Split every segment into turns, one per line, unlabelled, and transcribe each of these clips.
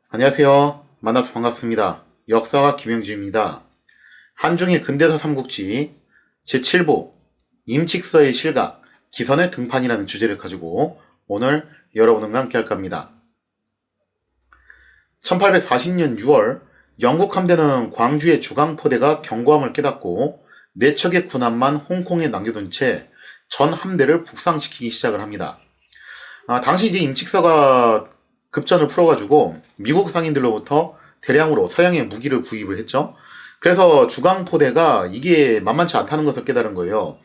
안녕하세요. 만나서 반갑습니다. 역사가 김영주입니다. 한중일 근대사 삼국지 제7부 임칙서의 실각, 기선의 등판이라는 주제를 가지고 오늘 여러분과 함께 할까 합니다. 1840년 6월 영국 함대는 광주의 주강포대가 경고함을 깨닫고 4척의 군함만 홍콩에 남겨둔 채 전 함대를 북상시키기 시작을 합니다. 당시 이제 임칙서가 급전을 풀어가지고 미국 상인들로부터 대량으로 서양의 무기를 구입을 했죠. 그래서 주강포대가 이게 만만치 않다는 것을 깨달은 거예요.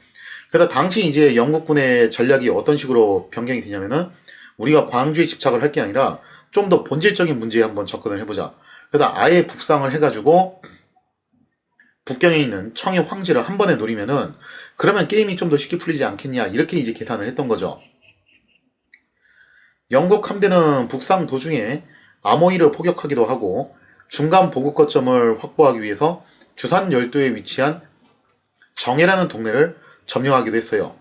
그래서 당시 이제 영국군의 전략이 어떤 식으로 변경이 되냐면은 우리가 광주에 집착을 할 게 아니라 좀 더 본질적인 문제에 한번 접근을 해보자. 그래서 아예 북상을 해가지고 북경에 있는 청의 황제를 한 번에 노리면은 그러면 게임이 좀 더 쉽게 풀리지 않겠냐, 이렇게 이제 계산을 했던 거죠. 영국 함대는 북상 도중에 아모이를 포격하기도 하고 중간 보급 거점을 확보하기 위해서 주산 열도에 위치한 정해라는 동네를 점령하기도 했어요.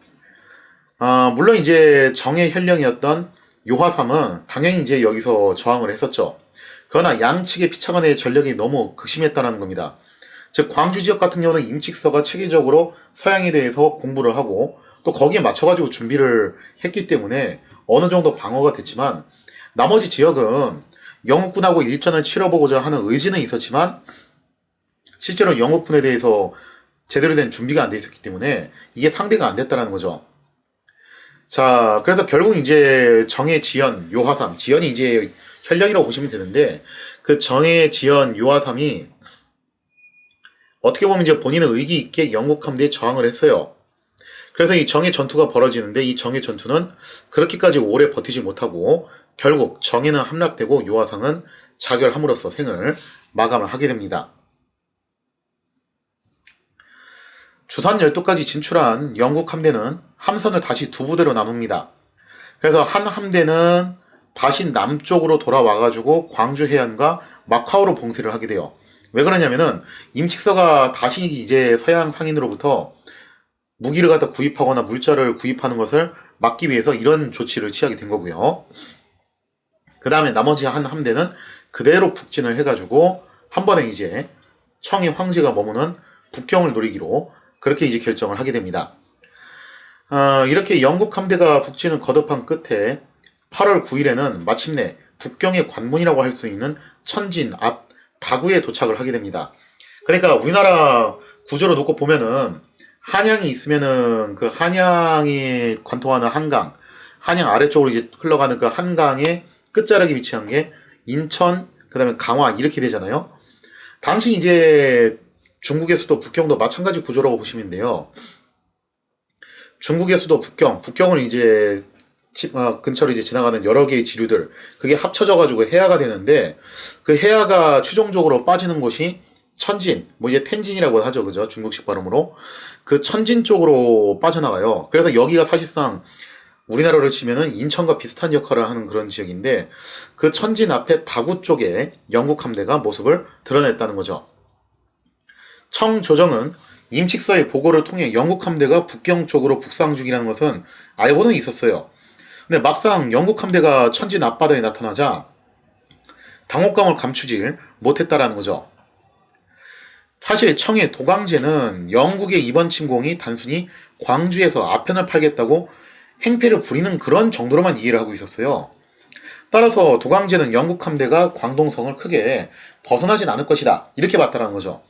물론 이제 정의 현령이었던 요하삼은 당연히 이제 여기서 저항을 했었죠. 그러나 양측의 피차간의 전력이 너무 극심했다는 겁니다. 즉 광주 지역 같은 경우는 임칙서가 체계적으로 서양에 대해서 공부를 하고 또 거기에 맞춰가지고 준비를 했기 때문에 어느 정도 방어가 됐지만 나머지 지역은 영국군하고 일전을 치러보고자 하는 의지는 있었지만 실제로 영국군에 대해서 제대로 된 준비가 안 돼 있었기 때문에 이게 상대가 안 됐다는 거죠. 자, 그래서 결국 이제 정의 지연, 요하삼, 지연이 이제 현령이라고 보시면 되는데 그 정의 지연, 요하삼이 어떻게 보면 이제 본인의 의기 있게 영국 함대에 저항을 했어요. 그래서 이 정의 전투가 벌어지는데 이 정의 전투는 그렇게까지 오래 버티지 못하고 결국 정의는 함락되고 요하상은 자결함으로써 생을 마감을 하게 됩니다. 주산 열도까지 진출한 영국 함대는 함선을 다시 두 부대로 나눕니다. 그래서 한 함대는 다시 남쪽으로 돌아와가지고 광주 해안과 마카오로 봉쇄를 하게 돼요. 왜 그러냐면은 임칙서가 다시 이제 서양 상인으로부터 무기를 갖다 구입하거나 물자를 구입하는 것을 막기 위해서 이런 조치를 취하게 된 거고요. 그 다음에 나머지 한 함대는 그대로 북진을 해가지고 한 번에 이제 청의 황제가 머무는 북경을 노리기로 그렇게 이제 결정을 하게 됩니다. 이렇게 영국 함대가 북진을 거듭한 끝에 8월 9일에는 마침내 북경의 관문이라고 할 수 있는 천진 앞 다구에 도착을 하게 됩니다. 그러니까 우리나라 구조를 놓고 보면은 한양이 있으면은 그 한양이 관통하는 한강, 한양 아래쪽으로 이제 흘러가는 그 한강의 끝자락에 위치한 게 인천, 그 다음에 강화 이렇게 되잖아요. 당시 이제 중국의 수도 북경도 마찬가지 구조라고 보시면 돼요. 중국의 수도 북경을 이제 근처로 이제 지나가는 여러 개의 지류들, 그게 합쳐져가지고 해야가 되는데 그 해야가 최종적으로 빠지는 곳이 천진, 뭐 이제 텐진이라고 하죠, 그죠? 중국식 발음으로 그 천진 쪽으로 빠져나가요. 그래서 여기가 사실상 우리나라로 치면은 인천과 비슷한 역할을 하는 그런 지역인데 그 천진 앞에 다구 쪽에 영국 함대가 모습을 드러냈다는 거죠. 청조정은 임칙서의 보고를 통해 영국 함대가 북경 쪽으로 북상 중이라는 것은 알고는 있었어요. 근데 막상 영국 함대가 천진 앞바다에 나타나자 당혹감을 감추질 못했다라는 거죠. 사실 청의 도광제는 영국의 이번 침공이 단순히 광주에서 아편을 팔겠다고 행패를 부리는 그런 정도로만 이해를 하고 있었어요. 따라서 도광제는 영국 함대가 광동성을 크게 벗어나진 않을 것이다, 이렇게 봤다라는 거죠.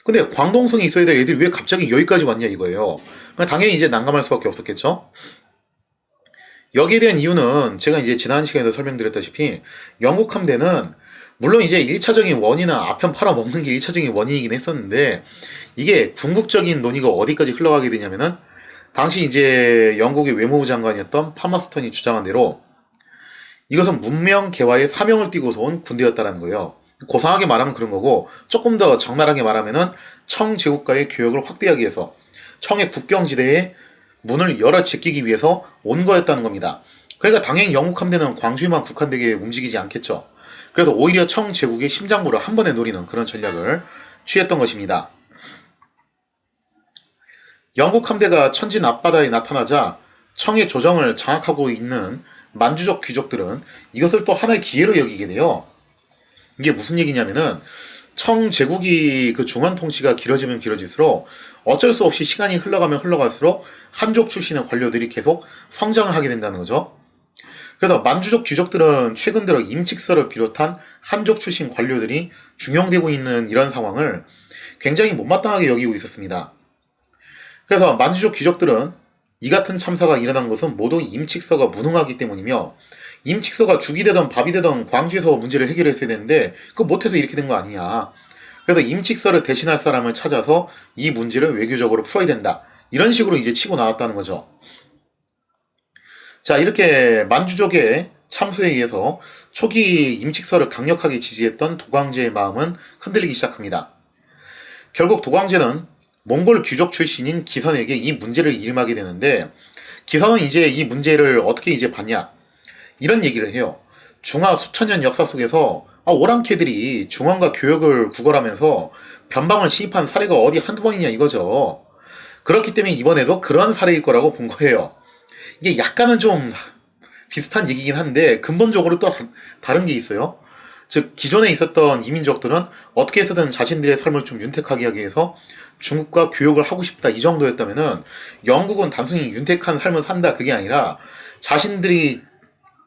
근데 광동성이 있어야 될 애들이 왜 갑자기 여기까지 왔냐 이거예요. 당연히 이제 난감할 수밖에 없었겠죠. 여기에 대한 이유는 제가 이제 지난 시간에도 설명드렸다시피 영국 함대는 물론 이제 1차적인 원인은 아편 팔아먹는 게 1차적인 원인이긴 했었는데 이게 궁극적인 논의가 어디까지 흘러가게 되냐면은 당시 이제 영국의 외무부 장관이었던 파머스턴이 주장한 대로 이것은 문명 개화의 사명을 띠고서 온 군대였다는 거예요. 고상하게 말하면 그런 거고 조금 더 적나라하게 말하면은 청 제국가의 교역을 확대하기 위해서 청의 국경지대에 문을 열어 제끼기 위해서 온 거였다는 겁니다. 그러니까 당연히 영국 함대는 광주에만 국한되게 움직이지 않겠죠. 그래서 오히려 청 제국의 심장부를 한 번에 노리는 그런 전략을 취했던 것입니다. 영국 함대가 천진 앞바다에 나타나자 청의 조정을 장악하고 있는 만주족 귀족들은 이것을 또 하나의 기회로 여기게 돼요. 이게 무슨 얘기냐면은 청 제국이 그 중원 통치가 길어지면 길어질수록 어쩔 수 없이 시간이 흘러가면 흘러갈수록 한족 출신의 관료들이 계속 성장을 하게 된다는 거죠. 그래서 만주족 귀족들은 최근 들어 임칙서를 비롯한 한족 출신 관료들이 중용되고 있는 이런 상황을 굉장히 못마땅하게 여기고 있었습니다. 그래서 만주족 귀족들은 이 같은 참사가 일어난 것은 모두 임칙서가 무능하기 때문이며, 임칙서가 죽이 되던 밥이 되던 광주에서 문제를 해결했어야 되는데 그거 못해서 이렇게 된 거 아니냐. 그래서 임칙서를 대신할 사람을 찾아서 이 문제를 외교적으로 풀어야 된다. 이런 식으로 이제 치고 나왔다는 거죠. 자, 이렇게 만주족의 참수에 의해서 초기 임칙서를 강력하게 지지했던 도광제의 마음은 흔들리기 시작합니다. 결국 도광제는 몽골 귀족 출신인 기선에게 이 문제를 일임하게 되는데, 기선은 이제 이 문제를 어떻게 이제 봤냐, 이런 얘기를 해요. 중화 수천년 역사 속에서 오랑캐들이 중원과 교역을 구걸하면서 변방을 침입한 사례가 어디 한두 번이냐 이거죠. 그렇기 때문에 이번에도 그런 사례일 거라고 본 거예요. 이게 약간은 좀 비슷한 얘기긴 한데 근본적으로 또 다른 게 있어요. 즉, 기존에 있었던 이민족들은 어떻게 해서든 자신들의 삶을 좀 윤택하게 하기 위해서 중국과 교역을 하고 싶다, 이 정도였다면은, 영국은 단순히 윤택한 삶을 산다, 그게 아니라 자신들이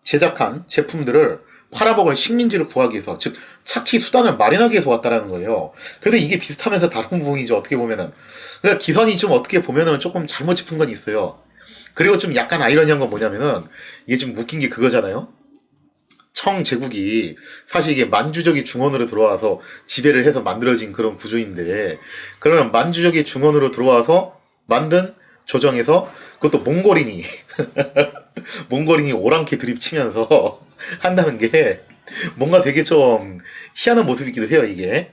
제작한 제품들을 팔아먹을 식민지를 구하기 위해서, 즉 착취 수단을 마련하기 위해서 왔다라는 거예요. 그래서 이게 비슷하면서 다른 부분이죠, 어떻게 보면은. 그러니까 기선이 좀 어떻게 보면은 조금 잘못 짚은 건 있어요. 그리고 좀 약간 아이러니한 건 뭐냐면은, 이게 좀 웃긴 게 그거잖아요. 청 제국이 사실 이게 만주족이 중원으로 들어와서 지배를 해서 만들어진 그런 구조인데, 그러면 만주족이 중원으로 들어와서 만든 조정에서 그것도 몽골인이 몽골인이 오랑캐 드립치면서 한다는 게 뭔가 되게 좀 희한한 모습이기도 해요, 이게.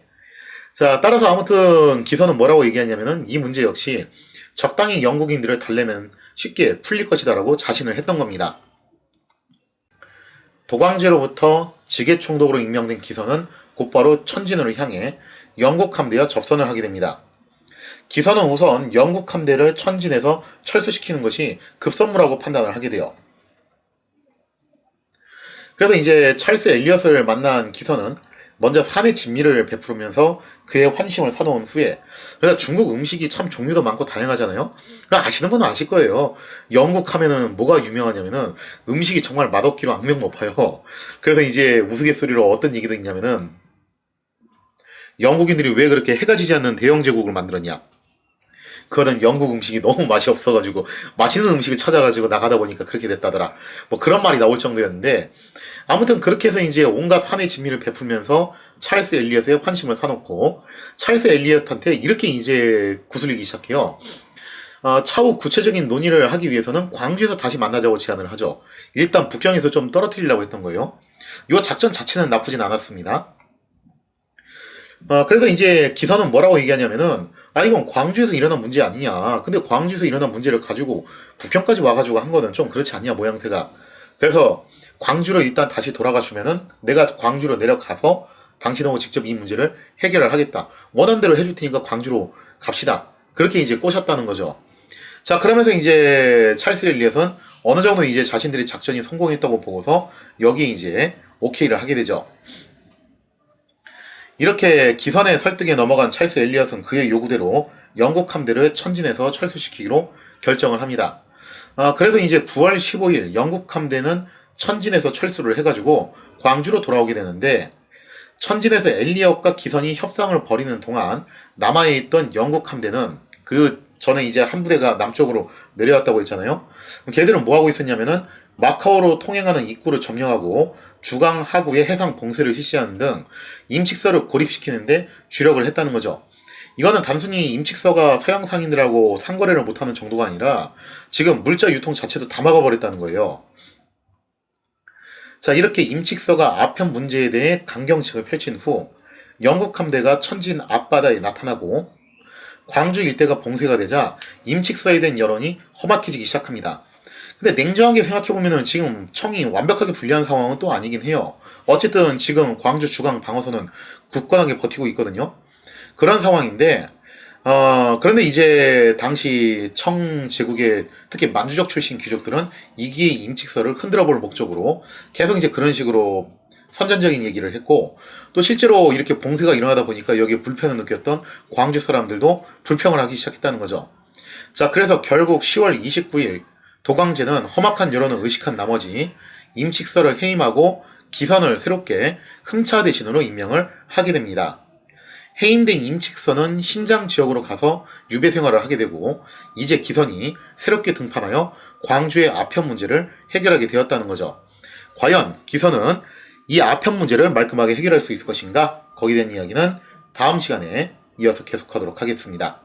자, 따라서 아무튼 기선은 뭐라고 얘기하냐면은 이 문제 역시 적당히 영국인들을 달래면 쉽게 풀릴 것이다라고 자신을 했던 겁니다. 도광제로부터 직예총독으로 임명된 기선은 곧바로 천진으로 향해 영국 함대와 접선을 하게 됩니다. 기선은 우선 영국 함대를 천진에서 철수시키는 것이 급선무라고 판단을 하게 돼요. 그래서 이제 찰스 엘리엇을 만난 기선은 먼저 산의 진미를 베푸면서 그의 환심을 사놓은 후에, 그래서 중국 음식이 참 종류도 많고 다양하잖아요. 아시는 분은 아실 거예요. 영국 하면은 뭐가 유명하냐면은 음식이 정말 맛없기로 악명 높아요. 그래서 이제 우스갯소리로 어떤 얘기도 있냐면은, 영국인들이 왜 그렇게 해가 지지 않는 대영 제국을 만들었냐, 그거는 영국 음식이 너무 맛이 없어가지고 맛있는 음식을 찾아가지고 나가다 보니까 그렇게 됐다더라, 뭐 그런 말이 나올 정도였는데, 아무튼 그렇게 해서 이제 온갖 산의 진미를 베풀면서 찰스 엘리엇의 환심을 사놓고 찰스 엘리엇한테 이렇게 이제 구슬리기 시작해요. 차후 구체적인 논의를 하기 위해서는 광주에서 다시 만나자고 제안을 하죠. 일단 북경에서 좀 떨어뜨리려고 했던 거예요. 이 작전 자체는 나쁘진 않았습니다. 그래서 이제 기사는 뭐라고 얘기하냐면은, 이건 광주에서 일어난 문제 아니냐. 근데 광주에서 일어난 문제를 가지고 북경까지 와가지고 한 거는 좀 그렇지 않냐, 모양새가. 그래서 광주로 일단 다시 돌아가 주면은 내가 광주로 내려가서 당신하고 직접 이 문제를 해결을 하겠다. 원하는 대로 해줄 테니까 광주로 갑시다. 그렇게 이제 꼬셨다는 거죠. 자, 그러면서 이제 찰스 엘리엇은 어느 정도 이제 자신들의 작전이 성공했다고 보고서 여기에 이제 오케이를 하게 되죠. 이렇게 기선의 설득에 넘어간 찰스 엘리엇은 그의 요구대로 영국 함대를 천진에서 철수시키기로 결정을 합니다. 그래서 이제 9월 15일 영국 함대는 천진에서 철수를 해가지고 광주로 돌아오게 되는데, 천진에서 엘리엇과 기선이 협상을 벌이는 동안 남아에 있던 영국 함대는, 그 전에 이제 한 부대가 남쪽으로 내려왔다고 했잖아요. 걔들은 뭐 하고 있었냐면은 마카오로 통행하는 입구를 점령하고 주강 하구에 해상 봉쇄를 실시하는 등 임칙서를 고립시키는데 주력을 했다는 거죠. 이거는 단순히 임칙서가 서양 상인들하고 상거래를 못하는 정도가 아니라 지금 물자 유통 자체도 다 막아버렸다는 거예요. 자, 이렇게 임칙서가 아편 문제에 대해 강경책을 펼친 후 영국 함대가 천진 앞바다에 나타나고 광주 일대가 봉쇄가 되자 임칙서에 대한 여론이 험악해지기 시작합니다. 근데 냉정하게 생각해보면은 지금 청이 완벽하게 불리한 상황은 또 아니긴 해요. 어쨌든 지금 광주 주강 방어선은 굳건하게 버티고 있거든요. 그런 상황인데, 그런데 이제 당시 청 제국의 특히 만주족 출신 귀족들은 이기의 임칙서를 흔들어 볼 목적으로 계속 이제 그런 식으로 선전적인 얘기를 했고, 또 실제로 이렇게 봉쇄가 일어나다 보니까 여기에 불편을 느꼈던 광주 사람들도 불평을 하기 시작했다는 거죠. 자, 그래서 결국 10월 29일 도광제는 험악한 여론을 의식한 나머지 임칙서를 해임하고 기선을 새롭게 흠차 대신으로 임명을 하게 됩니다. 해임된 임칙서는 신장 지역으로 가서 유배 생활을 하게 되고, 이제 기선이 새롭게 등판하여 광주의 아편 문제를 해결하게 되었다는 거죠. 과연 기선은 이 아편 문제를 말끔하게 해결할 수 있을 것인가? 거기에 대한 이야기는 다음 시간에 이어서 계속하도록 하겠습니다.